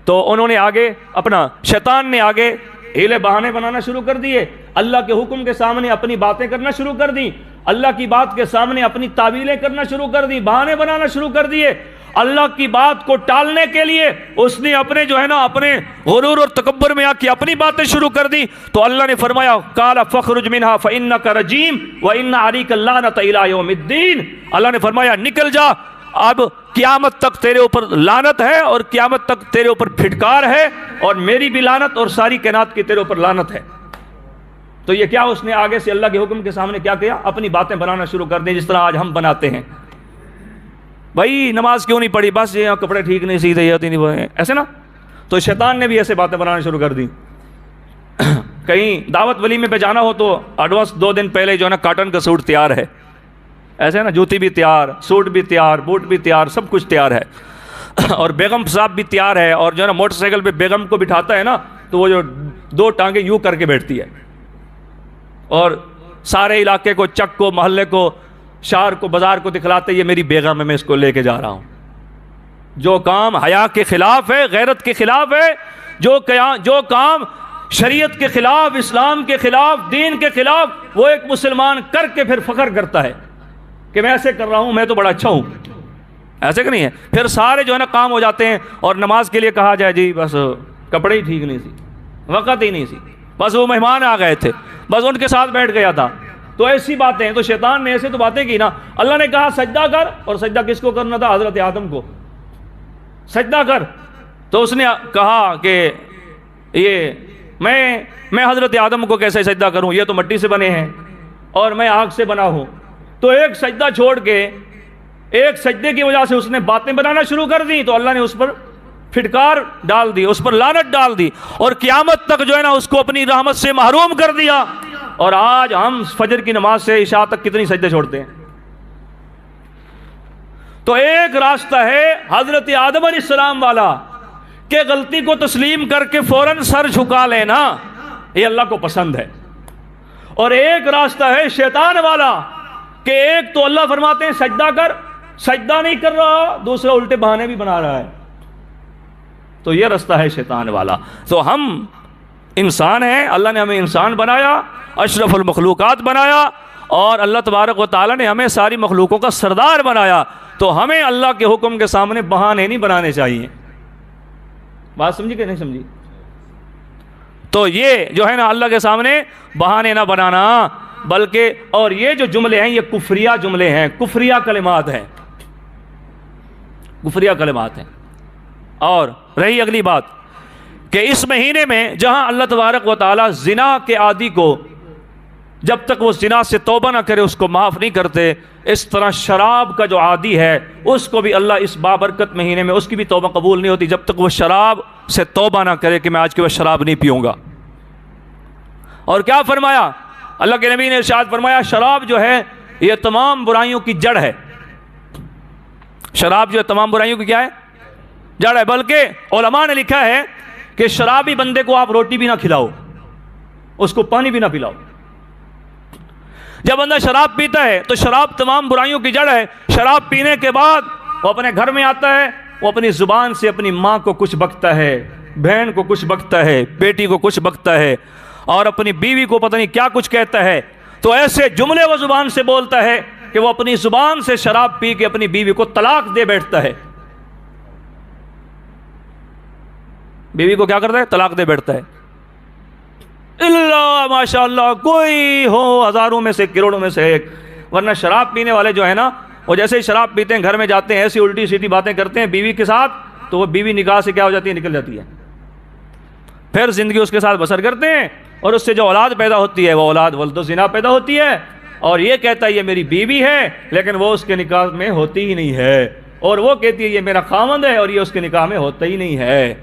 تو انہوں نے آگے اپنا، شیطان نے آگے ہیلے بہانے بنانا شروع کر دیے، اللہ کے حکم کے سامنے اپنی باتیں کرنا شروع کر دی، اللہ کی بات کے سامنے اپنی تعویلیں کرنا شروع کر دی، بہانے بنانا شروع کر دیے۔ اللہ کی بات کو ٹالنے کے لیے اس نے اپنے جو ہے نا اپنے غرور اور تکبر میں آ کے اپنی باتیں شروع کر دی۔ تو اللہ نے فرمایا قال فخرج منها فانك رجیم وان عليك اللعنۃ الى یوم الدین، اللہ نے فرمایا نکل جا، اب قیامت تک تیرے اوپر لعنت ہے اور قیامت تک تیرے اوپر پھٹکار ہے، اور میری بھی لعنت اور ساری کائنات کی تیرے اوپر لعنت ہے۔ تو یہ کیا، اس نے آگے سے اللہ کے حکم کے سامنے کیا کیا، اپنی باتیں بنانا شروع کر دیں، جس طرح آج ہم بناتے ہیں، بھائی نماز کیوں نہیں پڑھی، بس یہ کپڑے ٹھیک نہیں سیدھے نہیں بنے، ایسے نا۔ تو شیطان نے بھی ایسے باتیں بنانا شروع کر دی۔ کہیں دعوت ولیمے پہ جانا ہو تو ایڈوانس 2 دن پہلے جو ہے نا کاٹن کا سوٹ تیار ہے، ایسے نا، جوتی بھی تیار، سوٹ بھی تیار، بوٹ بھی تیار، سب کچھ تیار ہے، اور بیگم صاحب بھی تیار ہے، اور جو ہے نا موٹر سائیکل پہ بیگم کو بٹھاتا ہے نا تو وہ جو 2 ٹانگیں یوں کر کے بیٹھتی ہے، اور سارے علاقے کو، چک کو، محلے کو، شہر کو، بازار کو دکھلاتے یہ میری بیگم ہے، میں اس کو لے کے جا رہا ہوں۔ جو کام حیا کے خلاف ہے، غیرت کے خلاف ہے، جو کام شریعت کے خلاف، اسلام کے خلاف، دین کے خلاف، وہ ایک مسلمان کر کے پھر فخر کرتا ہے کہ میں ایسے کر رہا ہوں، میں تو بڑا اچھا ہوں، ایسے کہ نہیں ہے؟ پھر سارے جو ہے نا کام ہو جاتے ہیں، اور نماز کے لیے کہا جائے جی بس کپڑے ہی ٹھیک نہیں سی، وقت ہی نہیں سی، بس وہ مہمان آ گئے تھے، بس ان کے ساتھ بیٹھ گیا تھا۔ تو ایسی باتیں ہیں، تو شیطان نے ایسے تو باتیں کی نا۔ اللہ نے کہا سجدہ کر، اور سجدہ کس کو کرنا تھا؟ حضرت آدم کو سجدہ کر۔ تو اس نے کہا کہ یہ میں حضرت آدم کو کیسے سجدہ کروں، یہ تو مٹی سے بنے ہیں اور میں آگ سے بنا ہوں۔ تو ایک سجدہ چھوڑ کے، ایک سجدے کی وجہ سے اس نے باتیں بنانا شروع کر دی، تو اللہ نے اس پر پھٹکار ڈال دی، اس پر لعنت ڈال دی، اور قیامت تک جو ہے نا اس کو اپنی رحمت سے محروم کر دیا۔ اور آج ہم فجر کی نماز سے عشاء تک کتنی سجدے چھوڑتے ہیں۔ تو ایک راستہ ہے حضرت آدم علیہ السلام والا کہ غلطی کو تسلیم کر کے فوراً سر جھکا لینا، یہ اللہ کو پسند ہے، اور ایک راستہ ہے شیطان والا کہ ایک تو اللہ فرماتے ہیں سجدہ کر، سجدہ نہیں کر رہا، دوسرا الٹے بہانے بھی بنا رہا ہے، تو یہ راستہ ہے شیطان والا۔ تو ہم انسان ہیں، اللہ نے ہمیں انسان بنایا، اشرف المخلوقات بنایا، اور اللہ تبارک و تعالیٰ نے ہمیں ساری مخلوقوں کا سردار بنایا، تو ہمیں اللہ کے حکم کے سامنے بہانے نہیں بنانے چاہیے۔ بات سمجھی کہ نہیں سمجھی؟ تو یہ جو ہے نا اللہ کے سامنے بہانے نہ بنانا، بلکہ، اور یہ جو جملے ہیں یہ کفریہ جملے ہیں، کفریہ کلمات ہیں، کفریہ کلمات ہیں۔ اور رہی اگلی بات کہ اس مہینے میں جہاں اللہ تبارک و تعالیٰ زنا کے عادی کو جب تک وہ زنا سے توبہ نہ کرے اس کو معاف نہیں کرتے، اس طرح شراب کا جو عادی ہے اس کو بھی اللہ اس بابرکت مہینے میں اس کی بھی توبہ قبول نہیں ہوتی جب تک وہ شراب سے توبہ نہ کرے کہ میں آج کے بعد شراب نہیں پیوں گا۔ اور کیا فرمایا اللہ کے نبی نے؟ ارشاد فرمایا شراب جو ہے یہ تمام برائیوں کی جڑ ہے۔ شراب جو ہے تمام برائیوں کی کیا ہے؟ جڑ ہے۔ بلکہ علماء نے لکھا ہے کہ شرابی بندے کو آپ روٹی بھی نہ کھلاؤ، اس کو پانی بھی نہ پلاؤ۔ جب بندہ شراب پیتا ہے تو شراب تمام برائیوں کی جڑ ہے۔ شراب پینے کے بعد وہ اپنے گھر میں آتا ہے، وہ اپنی زبان سے اپنی ماں کو کچھ بکتا ہے، بہن کو کچھ بکتا ہے، بیٹی کو کچھ بکتا ہے، اور اپنی بیوی کو پتہ نہیں کیا کچھ کہتا ہے۔ تو ایسے جملے وہ زبان سے بولتا ہے کہ وہ اپنی زبان سے شراب پی کے اپنی بیوی کو طلاق دے بیٹھتا ہے۔ بیوی کو کیا کرتا ہے؟ طلاق دے بیٹھتا ہے۔ اللہ ماشاء اللہ کوئی ہو ہزاروں میں سے کروڑوں میں سے ایک، ورنہ شراب پینے والے جو ہے نا وہ جیسے ہی شراب پیتے ہیں گھر میں جاتے ہیں ایسی الٹی سیدھی باتیں کرتے ہیں بیوی کے ساتھ، تو وہ بیوی نکاح سے کیا ہو جاتی ہے؟ نکل جاتی ہے۔ پھر زندگی اس کے ساتھ بسر کرتے ہیں، اور اس سے جو اولاد پیدا ہوتی ہے وہ اولاد ولد و زنا پیدا ہوتی ہے، اور یہ کہتا ہے یہ میری بیوی ہے، لیکن وہ اس کے نکاح میں ہوتی ہی نہیں ہے، اور وہ کہتی ہے یہ میرا خاوند ہے، اور یہ اس کے نکاح میں ہوتا ہی نہیں ہے۔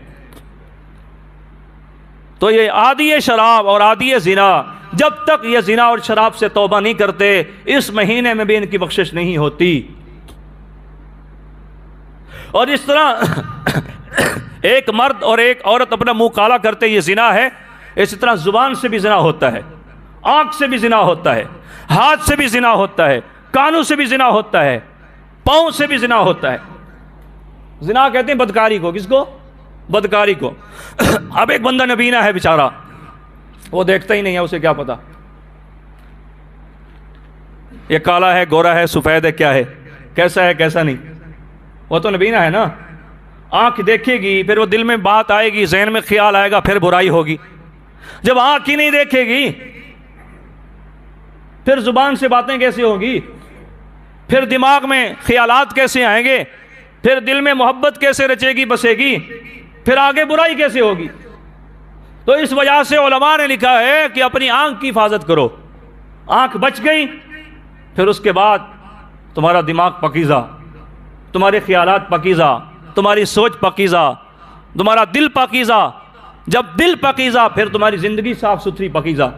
تو یہ عادی شراب اور عادی زنا جب تک یہ زنا اور شراب سے توبہ نہیں کرتے اس مہینے میں بھی ان کی بخشش نہیں ہوتی. اور اس طرح ایک مرد اور ایک عورت اپنا منہ کالا کرتے یہ زنا ہے. اسی طرح زبان سے بھی زنا ہوتا ہے, آنکھ سے بھی زنا ہوتا ہے, ہاتھ سے بھی زنا ہوتا ہے, کانوں سے بھی زنا ہوتا ہے, پاؤں سے بھی زنا ہوتا ہے. زنا کہتے ہیں بدکاری کو. کس کو؟ بدکاری کو. اب ایک بندہ نبینا ہے بیچارہ, وہ دیکھتا ہی نہیں ہے, اسے کیا پتا یہ کالا ہے, گورا ہے, سفید ہے, کیا ہے, کیسا ہے, کیسا نہیں. وہ تو نبینا ہے نا. آنکھ دیکھے گی, پھر وہ دل میں بات آئے گی, ذہن میں خیال آئے گا, پھر برائی ہوگی. جب آنکھ ہی نہیں دیکھے گی پھر زبان سے باتیں کیسے ہوگی, پھر دماغ میں خیالات کیسے آئیں گے, پھر دل میں محبت کیسے رچے گی, بسے گی, پھر آگے برائی کیسے ہوگی. تو اس وجہ سے علماء نے لکھا ہے کہ اپنی آنکھ کی حفاظت کرو. آنکھ بچ گئی, پھر اس کے بعد تمہارا دماغ پاکیزہ, تمہارے خیالات پاکیزہ, تمہاری سوچ پاکیزہ, تمہارا دل پاکیزہ. جب دل پاکیزہ پھر تمہاری زندگی صاف ستھری پاکیزہ.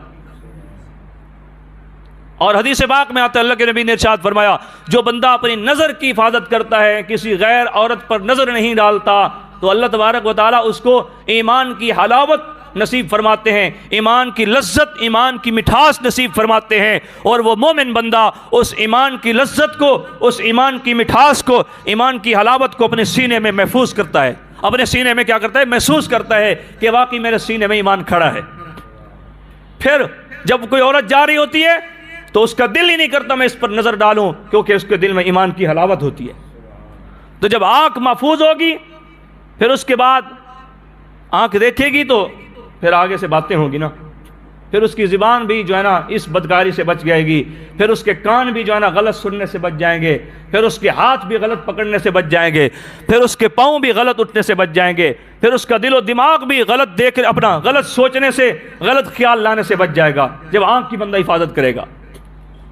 اور حدیث پاک میں آتا ہے, اللہ کے نبی نے ارشاد فرمایا, جو بندہ اپنی نظر کی حفاظت کرتا ہے, کسی غیر عورت پر نظر نہیں ڈالتا, تو اللہ تبارک و تعالیٰ اس کو ایمان کی حلاوت نصیب فرماتے ہیں, ایمان کی لذت, ایمان کی مٹھاس نصیب فرماتے ہیں. اور وہ مومن بندہ اس ایمان کی لذت کو, اس ایمان کی مٹھاس کو, ایمان کی حلاوت کو اپنے سینے میں محفوظ کرتا ہے. اپنے سینے میں کیا کرتا ہے؟ محسوس کرتا ہے کہ واقعی میرے سینے میں ایمان کھڑا ہے. پھر جب کوئی عورت جا رہی ہوتی ہے تو اس کا دل ہی نہیں کرتا میں اس پر نظر ڈالوں, کیونکہ اس کے دل میں ایمان کی حلاوت ہوتی ہے. تو جب آنکھ محفوظ ہوگی پھر اس کے بعد آنکھ دیکھے گی تو پھر آگے سے باتیں ہوں گی نا. پھر اس کی زبان بھی جو ہے نا اس بدکاری سے بچ جائے گی, پھر اس کے کان بھی جو ہے نا غلط سننے سے بچ جائیں گے, پھر اس کے ہاتھ بھی غلط پکڑنے سے بچ جائیں گے, پھر اس کے پاؤں بھی غلط اٹھنے سے بچ جائیں گے, پھر اس کا دل و دماغ بھی غلط دیکھ اپنا غلط سوچنے سے, غلط خیال لانے سے بچ جائے گا جب آنکھ کی بندہ حفاظت کرے گا.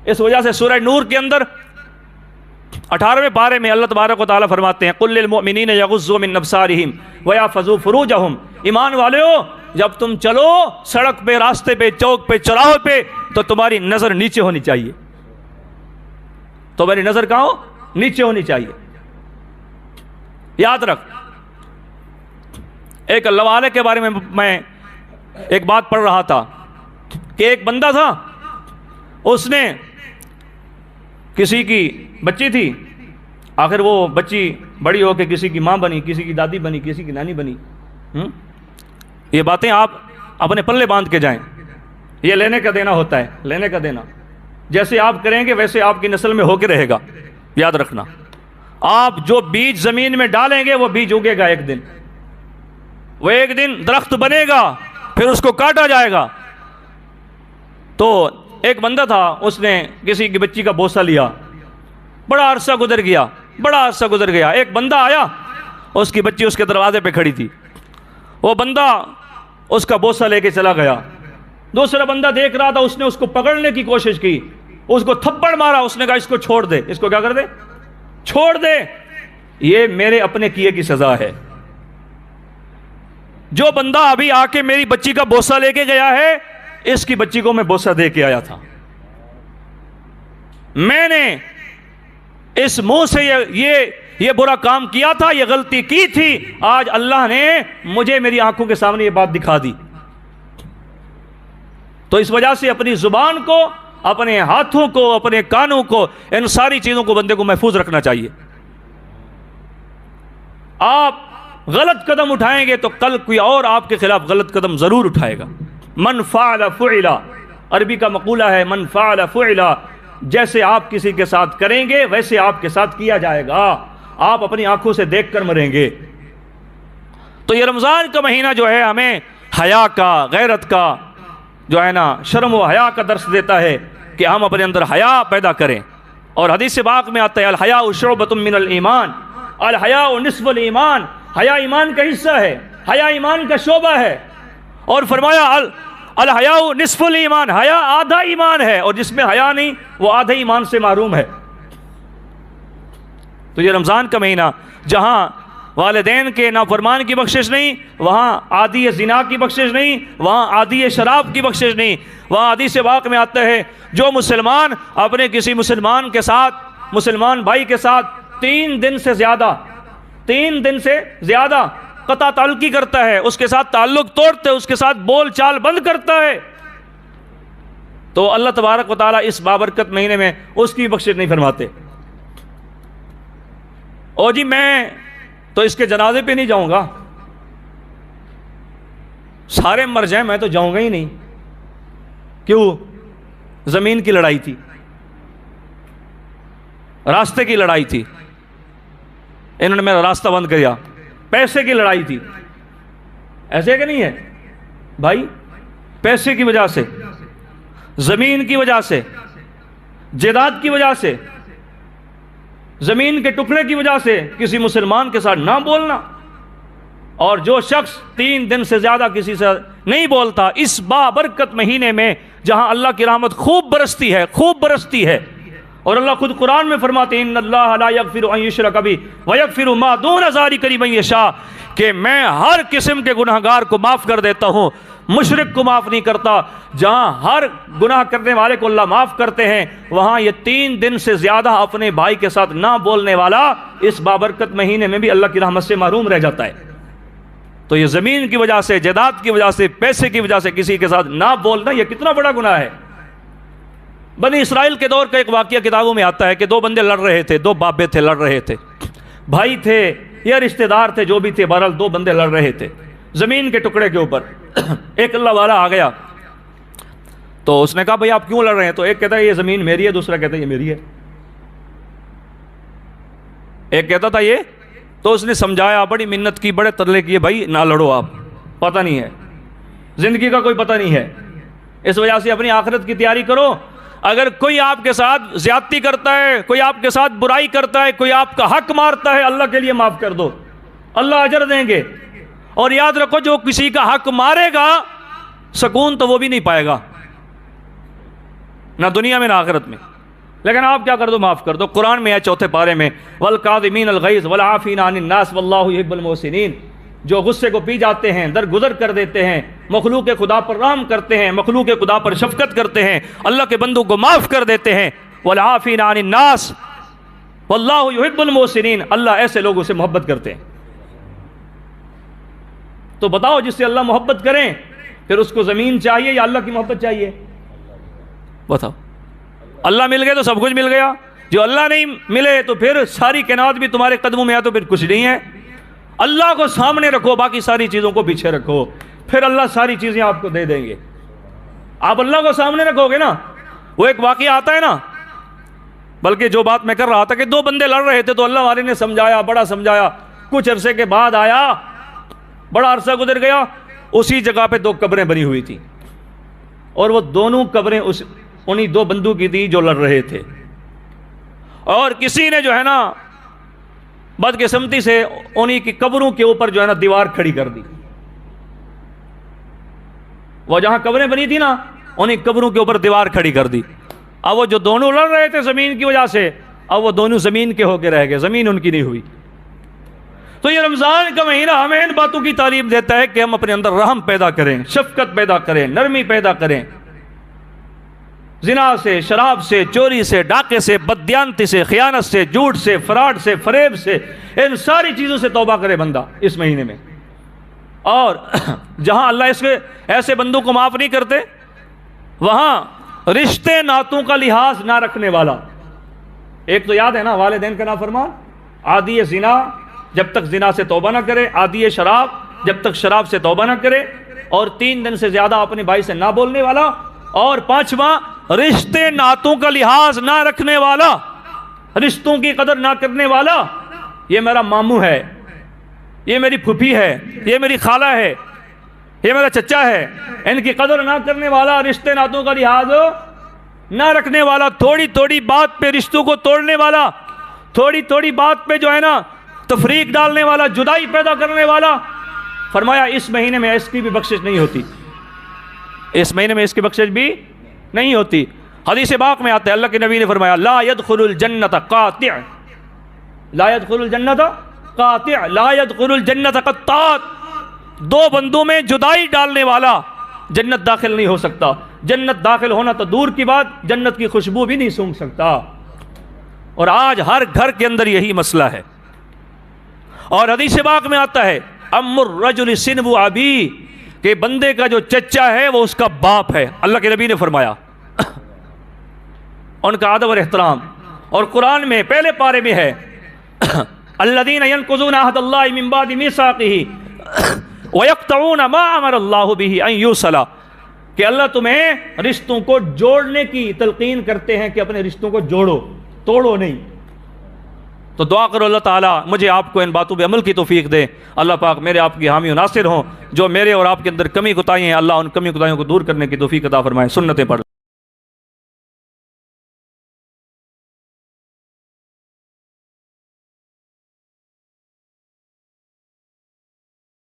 اس وجہ سے سورہ نور کے اندر 18ویں پارے میں اللہ تبارک و تعالیٰ فرماتے ہیں, قُلْ لِلْمُؤْمِنِينَ يَغُضُّوا مِنْ أَبْصَارِهِمْ وَيَحْفَظُوا فُرُوجَهُمْ. ایمان والو, جب تم چلو سڑک پہ, راستے پہ, چوک پہ, چوراہے پہ, تو تمہاری نظر نیچے ہونی چاہیے. تمہاری نظر کہاں ہو؟ نیچے ہونی چاہیے. یاد رکھ, ایک اللہ والے کے بارے میں ایک بات پڑھ رہا تھا کہ ایک بندہ تھا, اس نے کسی کی بچی تھی, آخر وہ بچی بڑی ہو کے کسی کی ماں بنی, کسی کی دادی بنی, کسی کی نانی بنی. یہ باتیں آپ اپنے پلے باندھ کے جائیں. یہ لینے کا دینا ہوتا ہے, لینے کا دینا. جیسے آپ کریں گے ویسے آپ کی نسل میں ہو کے رہے گا. یاد رکھنا, آپ جو بیج زمین میں ڈالیں گے وہ بیج اگے گا ایک دن, وہ ایک دن درخت بنے گا, پھر اس کو کاٹا جائے گا. تو ایک بندہ تھا, اس نے کسی کی بچی کا بوسہ لیا, بڑا عرصہ گزر گیا, بڑا عرصہ گزر گیا. ایک بندہ آیا, اس کی بچی اس کے دروازے پہ کھڑی تھی, وہ بندہ اس کا بوسہ لے کے چلا گیا. دوسرا بندہ دیکھ رہا تھا, اس نے اس کو پکڑنے کی کوشش کی, اس کو تھپڑ مارا. اس نے کہا اس کو چھوڑ دے, اس کو کیا کر دے, چھوڑ دے, یہ میرے اپنے کیے کی سزا ہے. جو بندہ ابھی آ کے میری بچی کا بوسہ لے کے گیا ہے, اس کی بچی کو میں بوسہ دے کے آیا تھا. میں نے اس منہ سے یہ برا کام کیا تھا, یہ غلطی کی تھی, آج اللہ نے مجھے میری آنکھوں کے سامنے یہ بات دکھا دی. تو اس وجہ سے اپنی زبان کو, اپنے ہاتھوں کو, اپنے کانوں کو, ان ساری چیزوں کو بندے کو محفوظ رکھنا چاہیے. آپ غلط قدم اٹھائیں گے تو کل کوئی اور آپ کے خلاف غلط قدم ضرور اٹھائے گا. من فعل فعل, عربی کا مقولہ ہے من فعل فعل, جیسے آپ کسی کے ساتھ کریں گے ویسے آپ کے ساتھ کیا جائے گا. آپ اپنی آنکھوں سے دیکھ کر مریں گے. تو یہ رمضان کا مہینہ جو ہے ہمیں حیا کا, غیرت کا, جو ہے نا شرم و حیا کا درس دیتا ہے کہ ہم اپنے اندر حیا پیدا کریں. اور حدیث پاک میں آتا ہے الحیاء شعبۃ من الایمان, الحیاء نصف الایمان, حیا ایمان کا حصہ ہے, حیا ایمان کا شعبہ ہے. اور فرمایا الحیاء نصف الایمان, حیا آدھا ایمان ہے, اور جس میں حیا نہیں وہ آدھے ایمان سے محروم ہے. تو یہ رمضان کا مہینہ جہاں والدین کے نافرمان کی بخشش نہیں، وہاں عادی زنا کی بخشش نہیں، وہاں عادی شراب کی بخشش نہیں۔ وہاں حدیث پاک میں آتا ہے جو مسلمان اپنے کسی مسلمان کے ساتھ، مسلمان بھائی کے ساتھ 3 دن سے زیادہ قطع تعلقی کرتا ہے، اس کے ساتھ تعلق توڑتا ہے، اس کے ساتھ بول چال بند کرتا ہے، تو اللہ تبارک و تعالیٰ اس بابرکت مہینے میں اس کی بخشش نہیں فرماتے۔ او جی میں تو اس کے جنازے پہ نہیں جاؤں گا، سارے مر جائیں میں تو جاؤں گا ہی نہیں۔ کیوں؟ زمین کی لڑائی تھی، راستے کی لڑائی تھی، انہوں نے میرا راستہ بند کیا، پیسے کی لڑائی تھی، ایسے کہ نہیں ہے بھائی؟ پیسے کی وجہ سے، زمین کی وجہ سے، جائیداد کی وجہ سے، زمین کے ٹکڑے کی وجہ سے کسی مسلمان کے ساتھ نہ بولنا، اور جو شخص 3 دن سے زیادہ کسی سے نہیں بولتا اس بابرکت مہینے میں جہاں اللہ کی رحمت خوب برستی ہے، اور اللہ خود قرآن میں فرماتے ہیں ان اللہ لا یغفر ان یشرک بہ ویغفر ما دون ذلک لمن یشاء، کہ میں ہر قسم کے گناہگار کو معاف کر دیتا ہوں، مشرک کو معاف نہیں کرتا۔ جہاں ہر گناہ کرنے والے کو اللہ معاف کرتے ہیں، وہاں یہ 3 دن سے زیادہ اپنے بھائی کے ساتھ نہ بولنے والا اس بابرکت مہینے میں بھی اللہ کی رحمت سے محروم رہ جاتا ہے۔ تو یہ زمین کی وجہ سے، جائیداد کی وجہ سے، پیسے کی وجہ سے کسی کے ساتھ نہ بولنا یہ کتنا بڑا گناہ ہے۔ بنی اسرائیل کے دور کا ایک واقعہ کتابوں میں آتا ہے کہ 2 بندے لڑ رہے تھے، 2 بابے تھے، لڑ رہے تھے، بھائی تھے یا رشتہ دار تھے، جو بھی تھے، بہرحال 2 بندے لڑ رہے تھے زمین کے ٹکڑے کے اوپر۔ ایک اللہ والا آ گیا تو اس نے کہا بھئی آپ کیوں لڑ رہے ہیں؟ تو ایک کہتا ہے یہ زمین میری ہے، دوسرا کہتا ہے یہ میری ہے۔ ایک کہتا تھا یہ، تو اس نے سمجھایا، بڑی منت کی، بڑے ترلے کیے، بھائی نہ لڑو، آپ پتہ نہیں ہے، زندگی کا کوئی پتہ نہیں ہے، اس وجہ سے اپنی آخرت کی تیاری کرو۔ اگر کوئی آپ کے ساتھ زیادتی کرتا ہے، کوئی آپ کے ساتھ برائی کرتا ہے، کوئی آپ کا حق مارتا ہے، اللہ کے لیے معاف کر دو، اللہ اجر دیں گے۔ اور یاد رکھو جو کسی کا حق مارے گا سکون تو وہ بھی نہیں پائے گا، نہ دنیا میں نہ آخرت میں۔ لیکن آپ کیا کر دو؟ معاف کر دو۔ قرآن میں ہے 4 پارے میں وَالْقَاظِمِينَ الْغَيْظَ وَالْعَافِينَ عَنِ النَّاسِ وَاللَّهُ يُحِبُّ الْمُحْسِنِينَ، جو غصے کو پی جاتے ہیں، درگزر کر دیتے ہیں، مخلوق خدا پر رحم کرتے ہیں، مخلوق خدا پر شفقت کرتے ہیں، اللہ کے بندوں کو معاف کر دیتے ہیں۔ وَالْعَافِينَ عَنِ النَّاسِ وَاللَّهُ يُحِبُّ الْمُحْسِنِينَ، اللہ ایسے لوگوں سے محبت کرتے ہیں۔ تو بتاؤ جس سے اللہ محبت کریں پھر اس کو زمین چاہیے یا اللہ کی محبت چاہیے؟ بتاؤ۔ اللہ مل گئے تو سب کچھ مل گیا، جو اللہ نہیں ملے تو پھر ساری کائنات بھی تمہارے قدموں میں ہے تو پھر کچھ نہیں ہے۔ اللہ کو سامنے رکھو، باقی ساری چیزوں کو پیچھے رکھو، پھر اللہ ساری چیزیں آپ کو دے دیں گے۔ آپ اللہ کو سامنے رکھو گے نا۔ وہ ایک واقعہ آتا ہے نا، بلکہ جو بات میں کر رہا تھا کہ 2 بندے لڑ رہے تھے تو اللہ والے نے سمجھایا، بڑا سمجھایا، کچھ عرصے کے بعد آیا، بڑا عرصہ گزر گیا، اسی جگہ پہ 2 قبریں بنی ہوئی تھی، اور وہ دونوں قبریں انہی 2 بندوں کی تھی جو لڑ رہے تھے۔ اور کسی نے جو ہے نا بدقسمتی سے انہی کی قبروں کے اوپر جو ہے نا دیوار کھڑی کر دی۔ وہ جہاں قبریں بنی تھی نا انہی قبروں کے اوپر دیوار کھڑی کر دی۔ اب وہ جو دونوں لڑ رہے تھے زمین کی وجہ سے، اب وہ دونوں زمین کے ہو کے رہ گئے، زمین ان کی نہیں ہوئی۔ تو یہ رمضان کا مہینہ ہمیں ان باتوں کی تعلیم دیتا ہے کہ ہم اپنے اندر رحم پیدا کریں، شفقت پیدا کریں، نرمی پیدا کریں، زنا سے، شراب سے، چوری سے، ڈاکے سے، بددیانتی سے، خیانت سے، جھوٹ سے، فراڈ سے، فریب سے، ان ساری چیزوں سے توبہ کرے بندہ اس مہینے میں۔ اور جہاں اللہ اس کے ایسے بندوں کو معاف نہیں کرتے وہاں رشتے ناتوں کا لحاظ نہ رکھنے والا، ایک تو یاد ہے نا والدین کا نافرمان، عادی زنا جب تک زنا سے توبہ نہ کرے، عادی شراب جب تک شراب سے توبہ نہ کرے، اور 3 دن سے زیادہ اپنے بھائی سے نہ بولنے والا، اور 5واں رشتے ناتوں کا لحاظ نہ رکھنے والا، رشتوں کی قدر نہ کرنے والا۔ یہ میرا ماموں ہے، یہ میری پھوپھی ہے، یہ میری خالہ ہے، یہ میرا چچا ہے، ان کی قدر نہ کرنے والا، رشتے ناتوں کا لحاظ نہ رکھنے والا، تھوڑی تھوڑی بات پہ رشتوں کو توڑنے والا، تھوڑی تھوڑی بات پہ جو ہے نا تفریق ڈالنے والا، جدائی پیدا کرنے والا۔ فرمایا اس مہینے میں اس کی بھی بخشش نہیں ہوتی، اس مہینے میں اس کی بخشش بھی نہیں ہوتی۔ حدیث پاک میں آتا ہے اللہ کے نبی نے فرمایا لا يدخل الجنت قاطع، لا يدخل الجنت قاطع لا يدخل الجنت قطات، دو بندوں میں جدائی ڈالنے والا جنت داخل نہیں ہو سکتا. جنت داخل ہونا تو دور کی بات، جنت کی خوشبو بھی نہیں سونگھ سکتا. اور آج ہر گھر کے اندر یہی مسئلہ ہے. اور حدیث پاک میں آتا ہے ام الرجل سنب ابی، کہ بندے کا جو چچا ہے وہ اس کا باپ ہے. اللہ کے نبی نے فرمایا ان کا ادب اور احترام. اور قرآن میں پہلے پارے میں ہے الذین ینقضون عہد اللہ من بعد میثاقہ وَيَقْطَعُونَ مَا أَمَرَ اللَّهُ بِهِ أَن يُوصَلَ، کہ اللہ تمہیں رشتوں کو جوڑنے کی تلقین کرتے ہیں کہ اپنے رشتوں کو جوڑو، توڑو نہیں. تو دعا کرو اللہ تعالیٰ مجھے آپ کو ان باتوں پہ عمل کی توفیق دے. اللہ پاک میرے آپ کی حامی و ناصر ہوں. جو میرے اور آپ کے اندر کمی کوتاہی ہیں اللہ ان کمی کوتاہیوں کو دور کرنے کی توفیق عطا فرمائے. سنتیں پڑھ